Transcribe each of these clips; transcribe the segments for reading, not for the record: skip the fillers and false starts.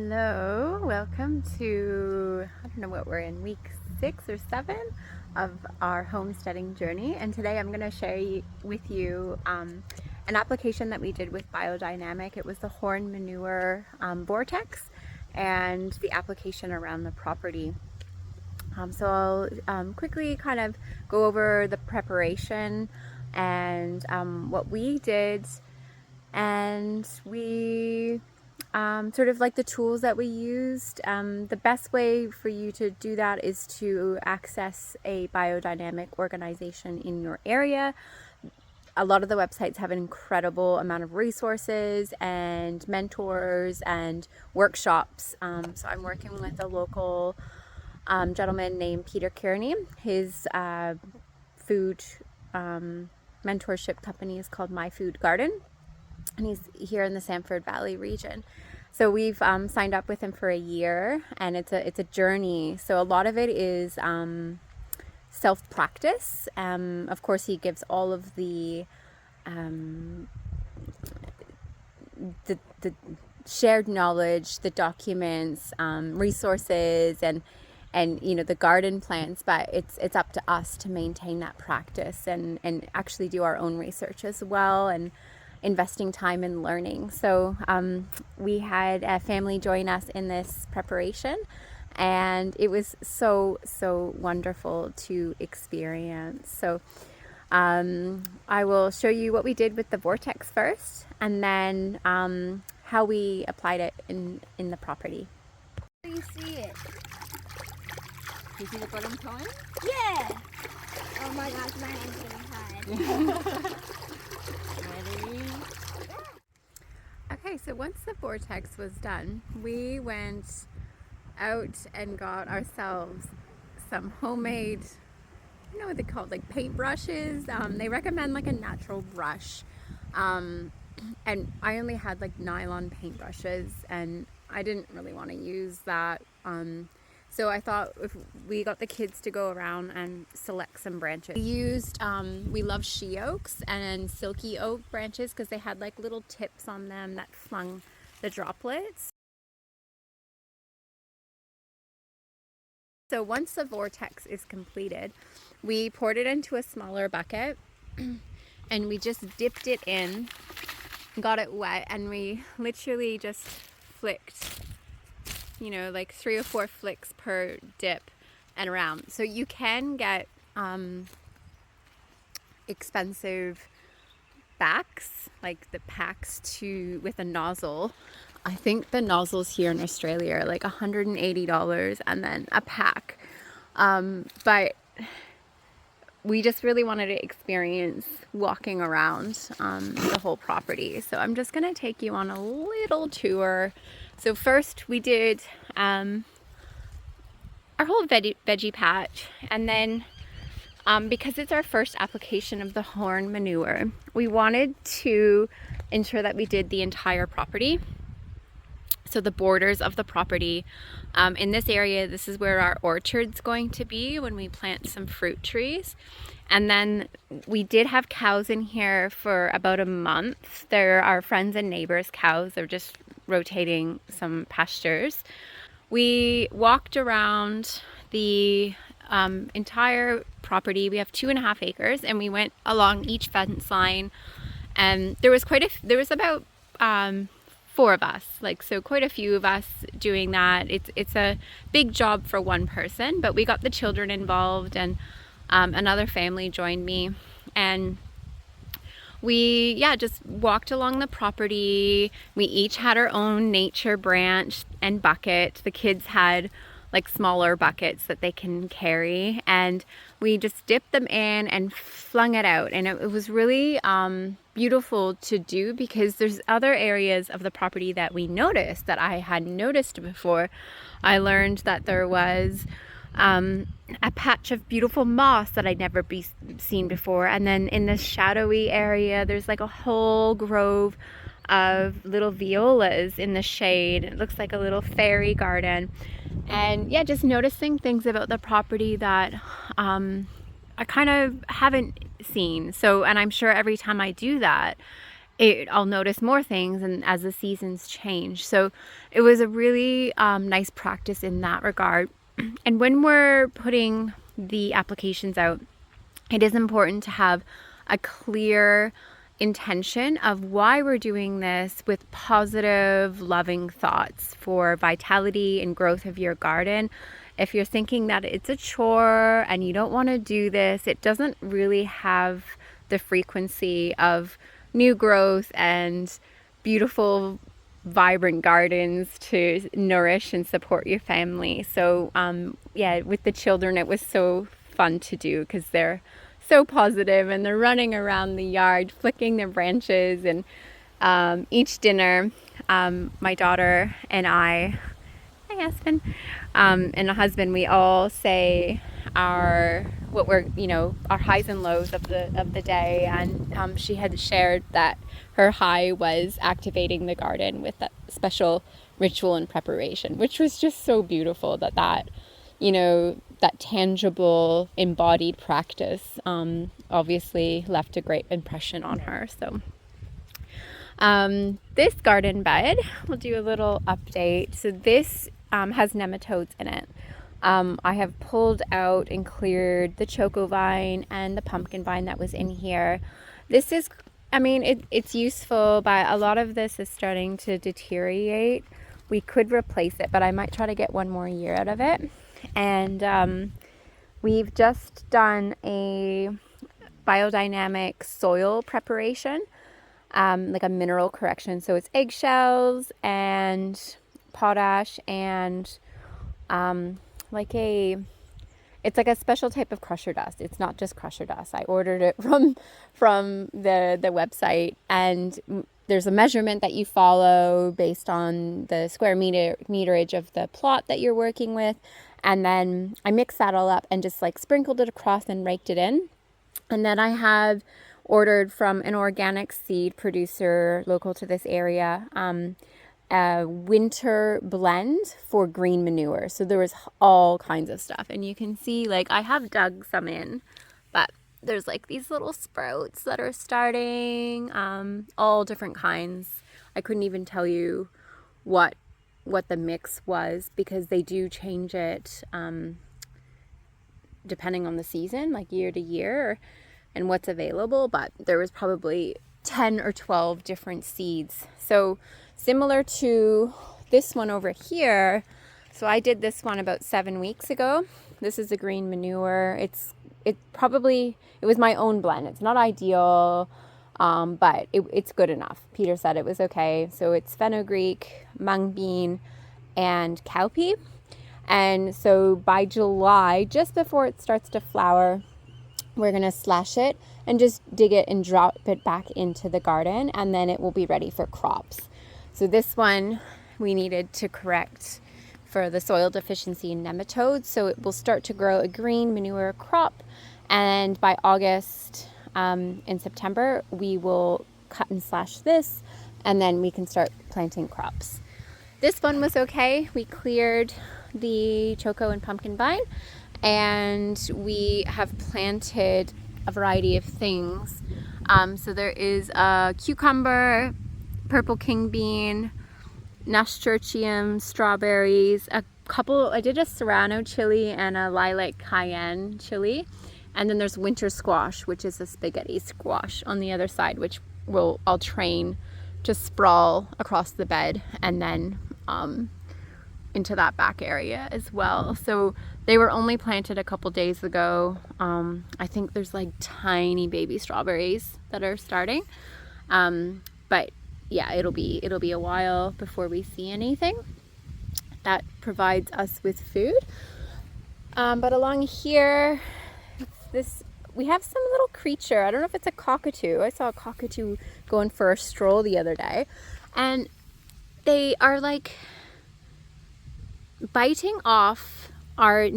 Hello, welcome to, I don't know what we're in, week 6 or 7 of our homesteading journey. And today I'm going to share with you an application that we did with Biodynamic. It was the Horn Manure Vortex and the application around the property. So I'll quickly kind of go over the preparation and what we did, and we sort of like the tools that we used. The best way for you to do that is to access a biodynamic organization in your area. A lot of the websites have an incredible amount of resources and mentors and workshops. So I'm working with a local gentleman named Peter Kearney. His food mentorship company is called My Food Garden, and he's here in the Samford Valley region. So we've signed up with him for a year, and it's a journey. So a lot of it is self-practice. Of course, he gives all of the shared knowledge, the documents, resources, and the garden plans, but it's up to us to maintain that practice and actually do our own research as well, and investing time in learning. So we had a family join us in this preparation, and it was so wonderful to experience. So I will show you what we did with the Vortex first, and then how we applied it in the property. You see it? You see the bottom tone? Yeah! Oh my gosh, my hand's getting hot. Ready? Okay, so once the Vortex was done, we went out and got ourselves some homemade, I don't know what they're called, like paint brushes. They recommend like a natural brush. And I only had like nylon paint brushes, and I didn't really want to use that. So I thought if we got the kids to go around and select some branches. We used, we love she oaks and silky oak branches because they had like little tips on them that flung the droplets. So once the Vortex is completed, we poured it into a smaller bucket and we just dipped it in, got it wet, and we literally just flicked, like 3 or 4 flicks per dip and around. So you can get expensive backs, like the packs with a nozzle. I think the nozzles here in Australia are like $180 and then a pack. But we just really wanted to experience walking around the whole property. So I'm just gonna take you on a little tour. So first we did our whole veggie patch, and then because it's our first application of the Horn manure, we wanted to ensure that we did the entire property. So the borders of the property. In this area, this is where our orchard's going to be when we plant some fruit trees. And then we did have cows in here for about a month. They're our friends and neighbors' cows. They're just rotating some pastures. We walked around the entire property. We have 2.5 acres, and we went along each fence line, and there was about 4 of us, so quite a few of us doing that. It's a big job for one person, but we got the children involved, and another family joined me, and we just walked along the property. We each had our own nature branch and bucket. The kids had like smaller buckets that they can carry, and we just dipped them in and flung it out, and it was really beautiful to do, because there's other areas of the property that we noticed that I hadn't noticed before. I learned that there was a patch of beautiful moss that I'd never seen before, and then in this shadowy area there's like a whole grove of little violas in the shade. It looks like a little fairy garden. And just noticing things about the property that I kind of haven't seen. So, and I'm sure every time I do that, I'll notice more things and as the seasons change. So it was a really nice practice in that regard. And when we're putting the applications out, it is important to have a clear intention of why we're doing this with positive, loving thoughts for vitality and growth of your garden. If you're thinking that it's a chore and you don't want to do this, it doesn't really have the frequency of new growth and beautiful, vibrant gardens to nourish and support your family. So yeah, with the children, it was so fun to do because they're so positive and they're running around the yard flicking their branches. And each dinner, my daughter and I, my husband, and a husband, we all say our highs and lows of the day. And she had shared that her high was activating the garden with that special ritual and preparation, which was just so beautiful. That tangible embodied practice obviously left a great impression on her. So this garden bed, we'll do a little update. So this has nematodes in it. I have pulled out and cleared the choco vine and the pumpkin vine that was in here. This is, it's useful, but a lot of this is starting to deteriorate. We could replace it, but I might try to get one more year out of it. And we've just done a biodynamic soil preparation, like a mineral correction. So it's eggshells and potash and it's like a special type of crusher dust. It's not just crusher dust. I ordered it from the website, and there's a measurement that you follow based on the square meterage of the plot that you're working with. And then I mixed that all up and just like sprinkled it across and raked it in. And then I have ordered from an organic seed producer local to this area, a winter blend for green manure. So there was all kinds of stuff. And you can see, like, I have dug some in, but there's like these little sprouts that are starting, all different kinds. I couldn't even tell you what the mix was because they do change it depending on the season, like year to year, and what's available. But there was probably 10 or 12 different seeds. So similar to this one over here. So I did this one about 7 weeks ago. This is a green manure. It was my own blend. It's not ideal, but it's good enough. Peter said it was okay. So it's fenugreek, mung bean, and cowpea. And so by July, just before it starts to flower, we're going to slash it and just dig it and drop it back into the garden, and then it will be ready for crops. So this one we needed to correct for the soil deficiency in nematodes. So it will start to grow a green manure crop. And by August and September, we will cut and slash this, and then we can start planting crops. This one was okay. We cleared the choco and pumpkin vine, and we have planted a variety of things. So there is a cucumber, purple king bean, nasturtium, strawberries, I did a serrano chili and a lilac cayenne chili. And then there's winter squash, which is a spaghetti squash on the other side, which I'll train to sprawl across the bed and then into that back area as well. So they were only planted a couple days ago. I think there's like tiny baby strawberries that are starting. But yeah, it'll be a while before we see anything that provides us with food. But along here, we have some little creature. I don't know if it's a cockatoo. I saw a cockatoo going for a stroll the other day, and they are like biting off our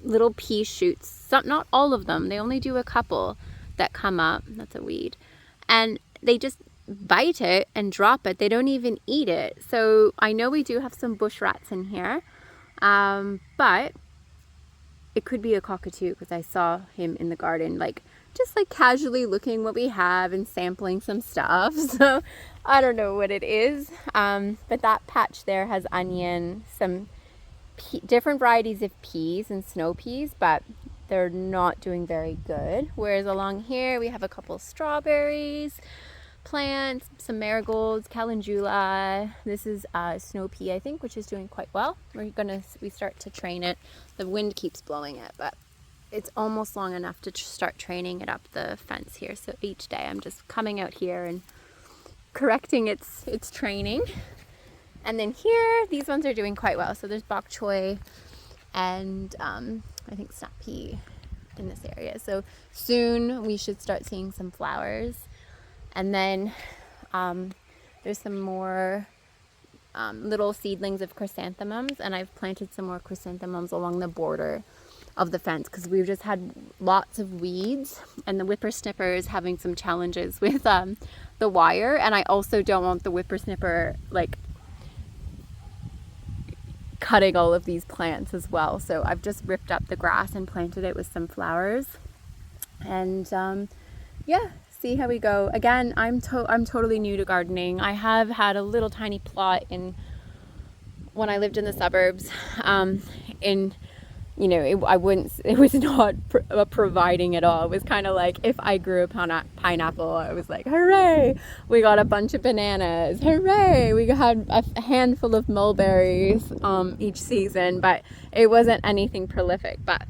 little pea shoots. Not all of them. They only do a couple that come up. That's a weed. And they just bite it and drop it. They don't even eat it. So I know we do have some bush rats in here, but it could be a cockatoo because I saw him in the garden like just like casually looking what we have and sampling some stuff. So I don't know what it is, but that patch there has onion, some different varieties of peas and snow peas, but they're not doing very good. Whereas along here we have a couple strawberries plants, some marigolds, calendula. This is snow pea, I think, which is doing quite well. We start to train it. The wind keeps blowing it, but it's almost long enough to start training it up the fence here. So each day I'm just coming out here and correcting its training. And then here, these ones are doing quite well. So there's bok choy and I think snap pea in this area. So soon we should start seeing some flowers. And then there's some more little seedlings of chrysanthemums, and I've planted some more chrysanthemums along the border of the fence because we've just had lots of weeds, and the whippersnapper is having some challenges with the wire, and I also don't want the whippersnapper like cutting all of these plants as well. So I've just ripped up the grass and planted it with some flowers, and yeah, see how we go. Again, I'm totally new to gardening. I have had a little tiny plot when I lived in the suburbs. It was not providing at all. It was kind of like if I grew a pineapple, I was like, hooray, we got a bunch of bananas, hooray, we had a handful of mulberries each season, but it wasn't anything prolific. But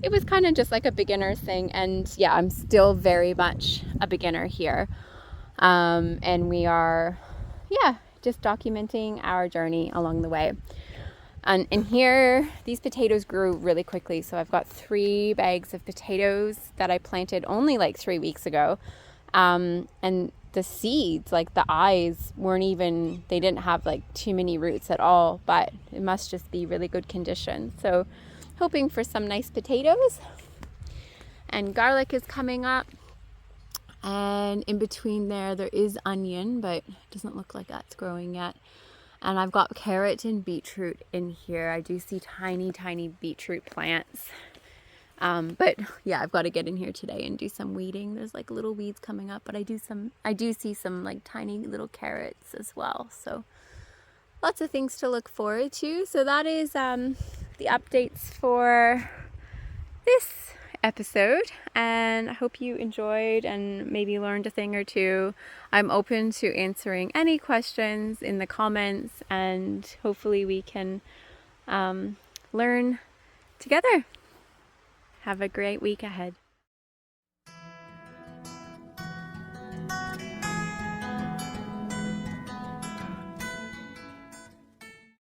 it was kind of just like a beginner's thing, and yeah, I'm still very much a beginner here, and we are just documenting our journey along the way. And in here, these potatoes grew really quickly. So I've got 3 bags of potatoes that I planted only like 3 weeks ago. And the seeds, like the eyes, they didn't have like too many roots at all, but it must just be really good condition. So hoping for some nice potatoes. And garlic is coming up. And in between there is onion, but it doesn't look like that's growing yet. And I've got carrot and beetroot in here. I do see tiny, tiny beetroot plants. But yeah, I've got to get in here today and do some weeding. There's like little weeds coming up, but I do see some like tiny little carrots as well. So lots of things to look forward to. So that is the updates for this episode, and I hope you enjoyed and maybe learned a thing or two. I'm open to answering any questions in the comments, and hopefully we can learn together. Have a great week ahead.